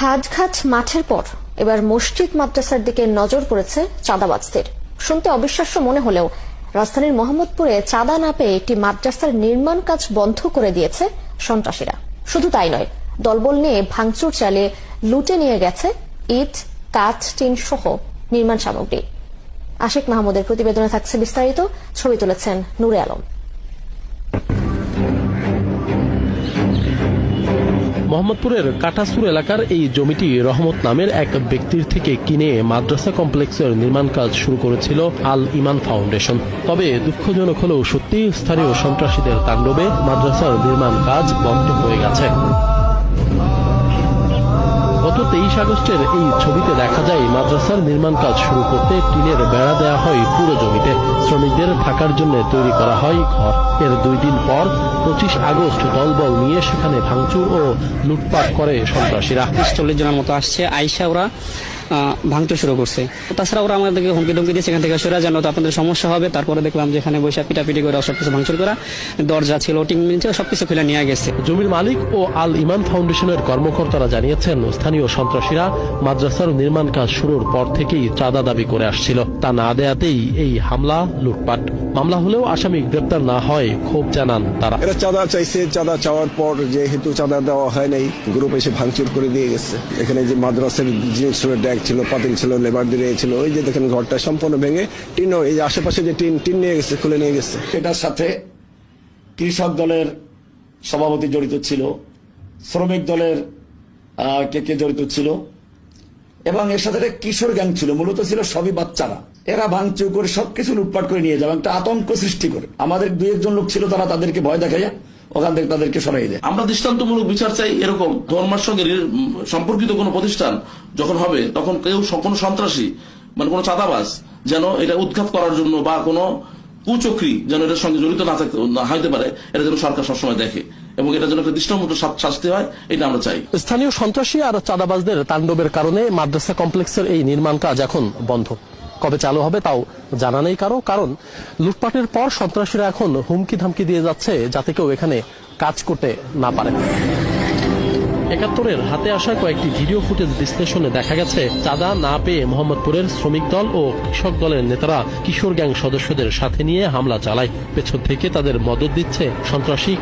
হাটঘাট মাঠের পর এবার মসজিদ মাদ্রাসার দিকে নজর পড়েছে চাঁদাবাজদের। শুনতে অবিশ্বাস্য মনে হলেও রাজধানীর মোহাম্মদপুরে চাঁদা না পেয়ে একটি মাদ্রাসার নির্মাণ কাজ বন্ধ করে দিয়েছে সন্ত্রাসীরা। শুধু তাই নয়, দলবল নিয়ে ভাঙচুর চালিয়ে লুটে নিয়ে গেছে ইট, কাঠ, টিন সহ নির্মাণ সামগ্রী। আশিক মাহমুদের প্রতিবেদনে থাকছে বিস্তারিত। ছবি তুলেছেন নূরে আলম। মোহাম্মদপুরের কাটাসুর এলাকার এই জমিটি রহমত নামের এক ব্যক্তির থেকে কিনে মাদ্রাসা কমপ্লেক্সের নির্মাণ কাজ শুরু করেছিল আল ইমান ফাউন্ডেশন। তবে দুঃখজনক হলেও সত্যি, স্থানীয় সন্ত্রাসীদের তাণ্ডবে মাদ্রাসার নির্মাণ কাজ বন্ধ হয়ে গেছে। গত 23 আগস্টের এই ছবিতে দেখা যায় মাদ্রাসার নির্মাণ কাজ শুরু করতে টিনের বেড়া দেওয়া হয় পুরো জমিতে। শ্রমিকদের থাকার জন্য তৈরি করা হয় ঘর। এর 2 দিন পর 25 আগস্ট দলবল নিয়ে সেখানে ভাঙচুর ও লুটপাট করে সন্ত্রাসীরা। 40 জনের মতো আসছে, আইসা ওরা ভাঙচুর শুরু করছে। তাছাড়া ওরা আমাদেরকে হুমকি ধমকি দিয়ে সেখান থেকে সরে জানো তো আপনাদের সমস্যা হবে। তারপরে দেখলাম যেখানে বসে পিটাপিটি করে সবকিছু ভাঙচুর করা, দরজা ছিল, টিন ছিল, সবকিছু খুলে নিয়ে গেছে। জমির মালিক ও আল ইমান ফাউন্ডেশনের কর্মকর্তারা জানিয়েছেন, স্থানীয় সন্ত্রাসীরা মাদ্রাসার নির্মাণ কাজ শুরুর পর থেকেই চাঁদা দাবি করে আসছিল। তা না দেয়াতেই এই হামলা, লুটপাট। মামলা হলেও আসামি গ্রেপ্তার না হয় ক্ষোভ জানান তারা। এরা চাঁদা চাইছে, চাঁদা চাওয়ার পর যেহেতু চাঁদা দেওয়া হয় নাই, গ্রুপ এসে ভাঙচুর করে দিয়ে গেছে। এখানে যে মাদ্রাসার জিনিস ছিল, ড্যাগ ছিল, পাতিল ছিল, লেবার দিয়ে ছিল, ওই যে দেখেন ঘরটা সম্পূর্ণ ভেঙে টিন, এই যে আশেপাশে যে টিন নিয়ে গেছে, খুলে নিয়ে গেছে। এটার সাথে কৃষক দলের সভাপতি জড়িত ছিল, শ্রমিক দলের কে জড়িত ছিল, এবং এর সাথে কিশোর গ্যাং ছিল। মূলত ছিল সবই বাচ্চারা। এরা ভাঙচুর করে সবকিছু লুটপাট করে নিয়ে যাবে, একটা আতঙ্ক সৃষ্টি করে। আমাদের 2-1 লোক ছিল, তারা তাদেরকে ভয় দেখাইয়া ওখান থেকে তাদেরকে সরাই দেয়। আমরা দৃষ্টান্তমূলক বিচার চাই। এরকম ধর্মের সঙ্গে সম্পর্কিত কোনো প্রতিষ্ঠান যখন হবে, তখন কেউ কোনো সন্ত্রাসী মানে কোনো চাঁদাবাজ যেন এটা উৎখাত করার জন্য বা কোনো কুচক্রী যেন এটার সঙ্গে জড়িত না হইতে পারে, এটা যেন সরকার সবসময় দেখে এবং এটা যেন একটা দৃষ্টান্তমূলক শাস্তি হয়, এটা আমরা চাই। স্থানীয় সন্ত্রাসী আর চাঁদাবাজদের তাণ্ডবের কারণে মাদ্রাসা কমপ্লেক্সের এই নির্মাণ কাজ এখন বন্ধ। কবে চালু হবে তাও জানা নেই কারো। কারণ লুটপাটের পর সন্ত্রাসীরা এখন হুমকি ধামকি দিয়ে যাচ্ছে যাতে কেউ এখানে কাজ করতে না পারে। 71-এর হাতে আসা কয়েকটি ভিডিও ফুটেজ বিশ্লেষণে দেখা গেছে, চাঁদা না পেয়ে মোহাম্মদপুরের শ্রমিক দল ও কৃষক দলের নেতারা কিশোর গ্যাং সদস্যদের সাথে নিয়ে হামলা চালায়। পেছন থেকে তাদের মদদ দিচ্ছে সন্ত্রাসী